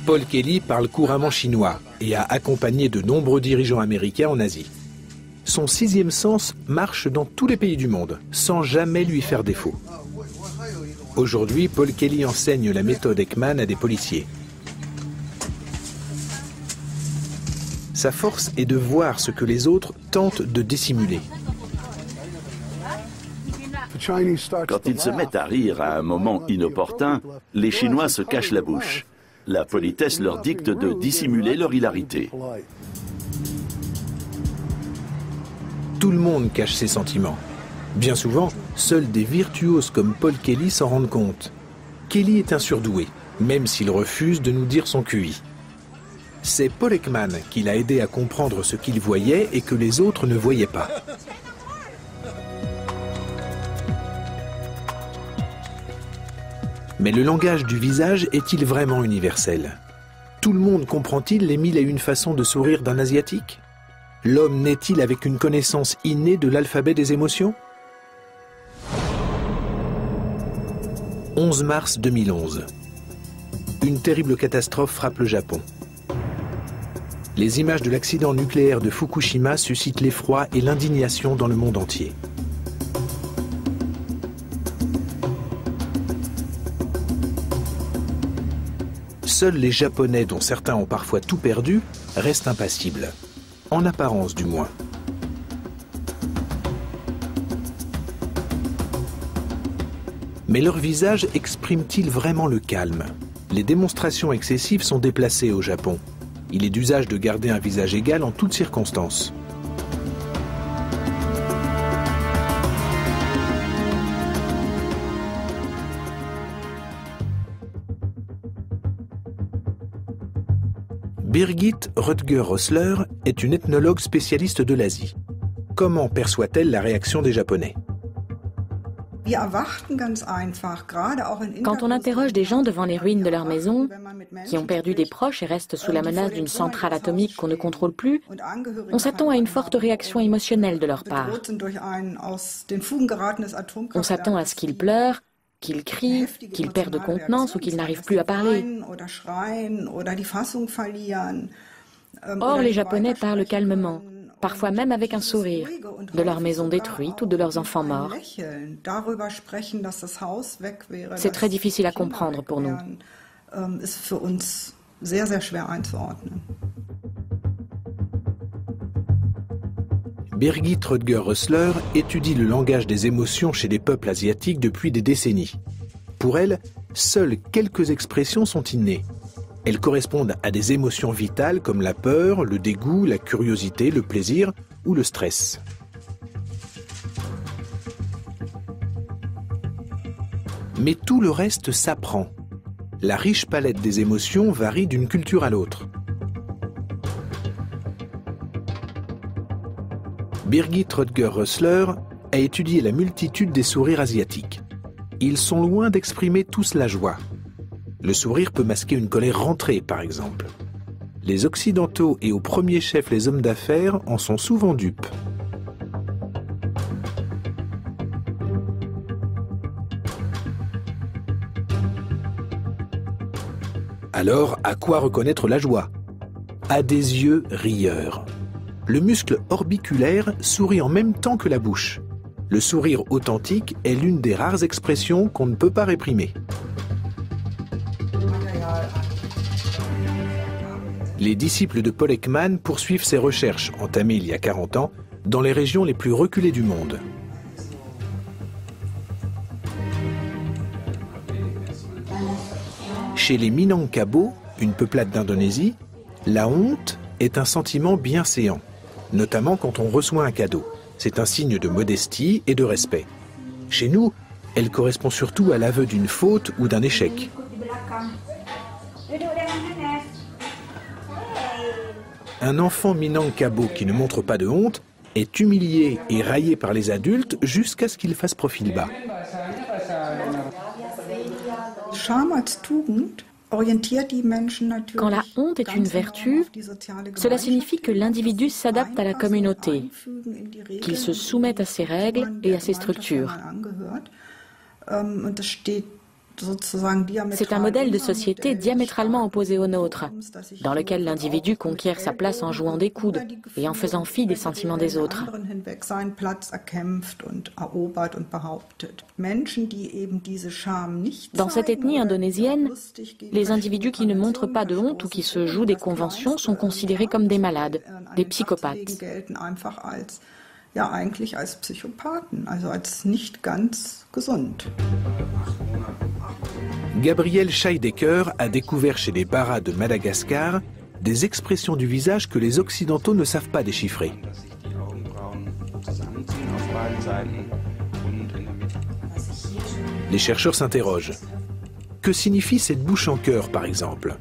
Paul Kelly parle couramment chinois et a accompagné de nombreux dirigeants américains en Asie. Son sixième sens marche dans tous les pays du monde, sans jamais lui faire défaut. Aujourd'hui, Paul Kelly enseigne la méthode Ekman à des policiers. Sa force est de voir ce que les autres tentent de dissimuler. Quand ils se mettent à rire à un moment inopportun, les Chinois se cachent la bouche. La politesse leur dicte de dissimuler leur hilarité. Tout le monde cache ses sentiments. Bien souvent, seuls des virtuoses comme Paul Kelly s'en rendent compte. Kelly est un surdoué, même s'il refuse de nous dire son QI. C'est Paul Ekman qui l'a aidé à comprendre ce qu'il voyait et que les autres ne voyaient pas. Mais le langage du visage est-il vraiment universel? Tout le monde comprend-il les 1001 façons de sourire d'un Asiatique? L'homme naît-il avec une connaissance innée de l'alphabet des émotions? 11 mars 2011. Une terrible catastrophe frappe le Japon. Les images de l'accident nucléaire de Fukushima suscitent l'effroi et l'indignation dans le monde entier. Seuls les Japonais, dont certains ont parfois tout perdu, restent impassibles. En apparence du moins. Mais leur visage exprime-t-il vraiment le calme? Les démonstrations excessives sont déplacées au Japon. Il est d'usage de garder un visage égal en toutes circonstances. Birgit Röttger-Rössler est une ethnologue spécialiste de l'Asie. Comment perçoit-elle la réaction des Japonais? Quand on interroge des gens devant les ruines de leur maison, qui ont perdu des proches et restent sous la menace d'une centrale atomique qu'on ne contrôle plus, on s'attend à une forte réaction émotionnelle de leur part. On s'attend à ce qu'ils pleurent, qu'ils crient, qu'ils perdent contenance ou qu'ils n'arrivent plus à parler. Or, les Japonais parlent calmement, parfois même avec un sourire, de leur maison détruite ou de leurs enfants morts. C'est très difficile à comprendre pour nous. Birgit Röttger-Rössler étudie le langage des émotions chez les peuples asiatiques depuis des décennies. Pour elle, seules quelques expressions sont innées. Elles correspondent à des émotions vitales comme la peur, le dégoût, la curiosité, le plaisir ou le stress. Mais tout le reste s'apprend. La riche palette des émotions varie d'une culture à l'autre. Birgit Röttger-Rössler a étudié la multitude des sourires asiatiques. Ils sont loin d'exprimer tous la joie. Le sourire peut masquer une colère rentrée, par exemple. Les Occidentaux et au premier chef les hommes d'affaires en sont souvent dupes. Alors, à quoi reconnaître la joie? À des yeux rieurs. Le muscle orbiculaire sourit en même temps que la bouche. Le sourire authentique est l'une des rares expressions qu'on ne peut pas réprimer. Les disciples de Paul Ekman poursuivent ses recherches, entamées il y a 40 ans, dans les régions les plus reculées du monde. Chez les Minangkabau, une peuplade d'Indonésie, la honte est un sentiment bienséant, notamment quand on reçoit un cadeau. C'est un signe de modestie et de respect. Chez nous, elle correspond surtout à l'aveu d'une faute ou d'un échec. Un enfant Minangkabau qui ne montre pas de honte est humilié et raillé par les adultes jusqu'à ce qu'il fasse profil bas. Quand la honte est une vertu, cela signifie que l'individu s'adapte à la communauté, qu'il se soumette à ses règles et à ses structures. C'est un modèle de société diamétralement opposé au nôtre, dans lequel l'individu conquiert sa place en jouant des coudes et en faisant fi des sentiments des autres. Dans cette ethnie indonésienne, les individus qui ne montrent pas de honte ou qui se jouent des conventions sont considérés comme des malades, des psychopathes. Ja, eigentlich als Psychopathen, also als nicht ganz gesund. Gabriel Scheidegger a découvert chez les Baras de Madagascar des expressions du visage que les Occidentaux ne savent pas déchiffrer. Les chercheurs s'interrogent. Que signifie cette bouche en cœur, par exemple?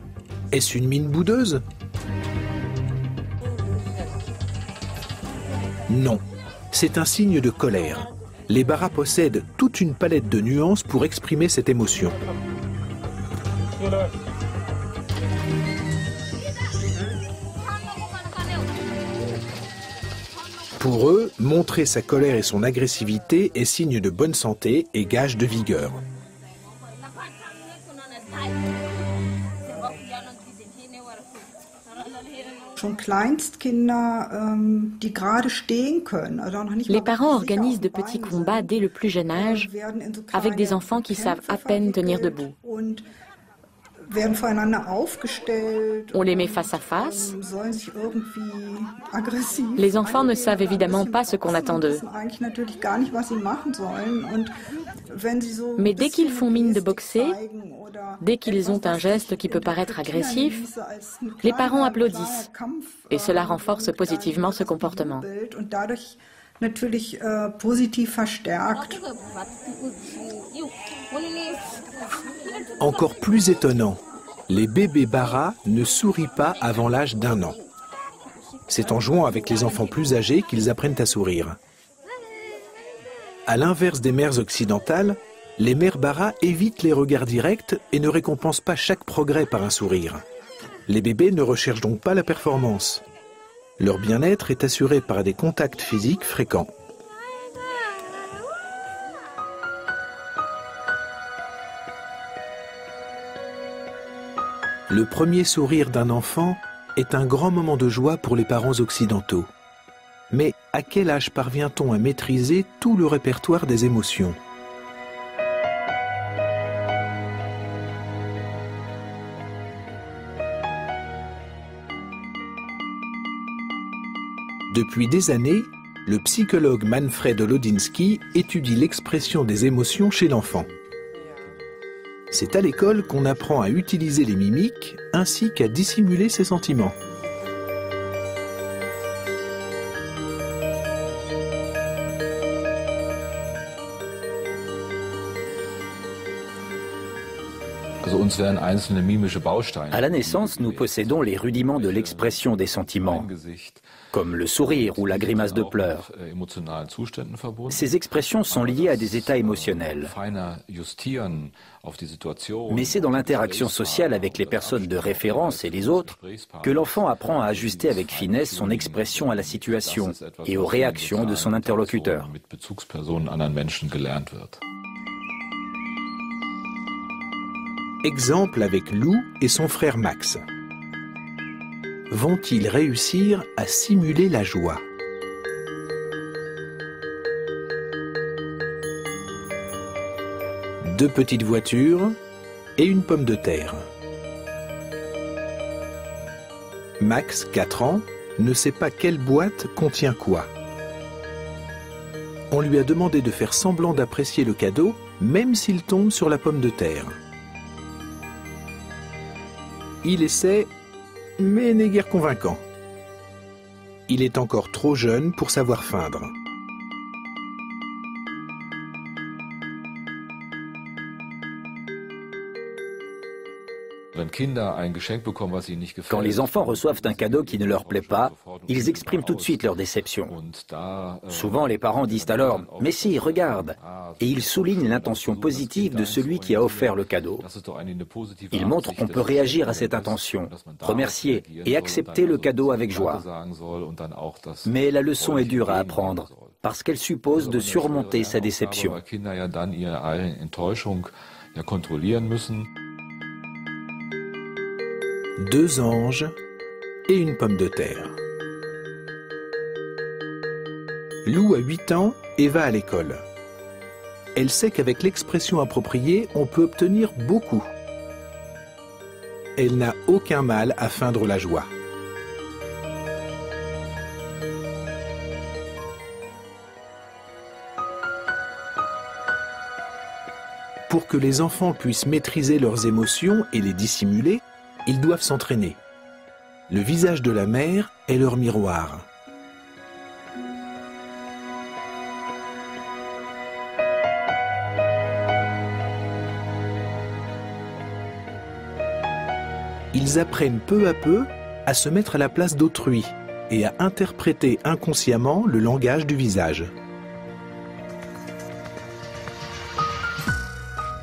Est-ce une mine boudeuse? Non. C'est un signe de colère. Les Baras possèdent toute une palette de nuances pour exprimer cette émotion. Pour eux, montrer sa colère et son agressivité est signe de bonne santé et gage de vigueur. Les parents organisent de petits combats dès le plus jeune âge, avec des enfants qui savent à peine tenir debout. On les met face à face. Les enfants ne savent évidemment pas ce qu'on attend d'eux. Mais dès qu'ils font mine de boxer, dès qu'ils ont un geste qui peut paraître agressif, les parents applaudissent. Et cela renforce positivement ce comportement. Encore plus étonnant, les bébés Baras ne sourient pas avant l'âge d'1 an. C'est en jouant avec les enfants plus âgés qu'ils apprennent à sourire. À l'inverse des mères occidentales, les mères Baras évitent les regards directs et ne récompensent pas chaque progrès par un sourire. Les bébés ne recherchent donc pas la performance. Leur bien-être est assuré par des contacts physiques fréquents. Le premier sourire d'un enfant est un grand moment de joie pour les parents occidentaux. Mais à quel âge parvient-on à maîtriser tout le répertoire des émotions ? Depuis des années, le psychologue Manfred Olodiński étudie l'expression des émotions chez l'enfant. C'est à l'école qu'on apprend à utiliser les mimiques ainsi qu'à dissimuler ses sentiments. À la naissance, nous possédons les rudiments de l'expression des sentiments, comme le sourire ou la grimace de pleurs. Ces expressions sont liées à des états émotionnels. Mais c'est dans l'interaction sociale avec les personnes de référence et les autres que l'enfant apprend à ajuster avec finesse son expression à la situation et aux réactions de son interlocuteur. Exemple avec Lou et son frère Max. Vont-ils réussir à simuler la joie? Deux petites voitures et une pomme de terre. Max, 4 ans, ne sait pas quelle boîte contient quoi. On lui a demandé de faire semblant d'apprécier le cadeau, même s'il tombe sur la pomme de terre. Il essaie, mais n'est guère convaincant. Il est encore trop jeune pour savoir feindre. Quand les enfants reçoivent un cadeau qui ne leur plaît pas, ils expriment tout de suite leur déception. Souvent, les parents disent alors « Mais si, regarde !» et il souligne l'intention positive de celui qui a offert le cadeau. Il montre qu'on peut réagir à cette intention, remercier et accepter le cadeau avec joie. Mais la leçon est dure à apprendre, parce qu'elle suppose de surmonter sa déception. 2 anges et une pomme de terre. Lou a 8 ans et va à l'école. Elle sait qu'avec l'expression appropriée, on peut obtenir beaucoup. Elle n'a aucun mal à feindre la joie. Pour que les enfants puissent maîtriser leurs émotions et les dissimuler, ils doivent s'entraîner. Le visage de la mère est leur miroir. Ils apprennent peu à peu à se mettre à la place d'autrui et à interpréter inconsciemment le langage du visage.